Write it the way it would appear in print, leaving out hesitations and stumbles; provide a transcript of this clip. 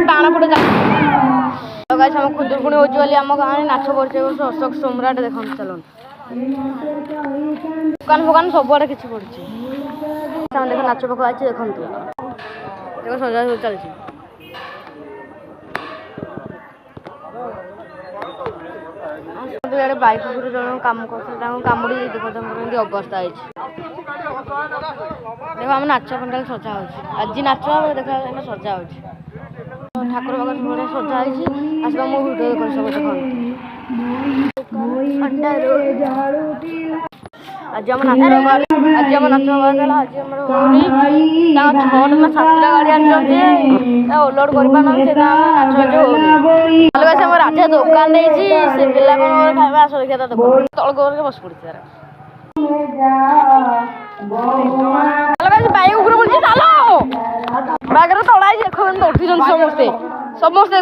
बाण पटे गाइस हम खुदुरकुणी होची वाली आम गाँव में नाच पड़े अशोक सम्राट देखो चलन दुकान फुकान सबुआड़े किसी पड़ी देख नाच पका देखो देखो सजा सब चलती बैक जन कम कर कामुड़ी देखो अवस्था है देख आम नाच पंडाल सजा हो आज नाच देखा सजा हो ठाकुर पाखे बढ़िया सजा है आसवा मो भिडियो देख सब देख आज आम नाच आज आम नाच आज आम होनी 6टा ना 7टा गाड़ी आनी ओलोड कर नाच होनी राजा दुकान से पिला कौन खाଇବା आस देखिए तल गोर बस पड़ी बाइक उपर बोलছি चलो बाइक तड़ा उठी समस्ते समस्ते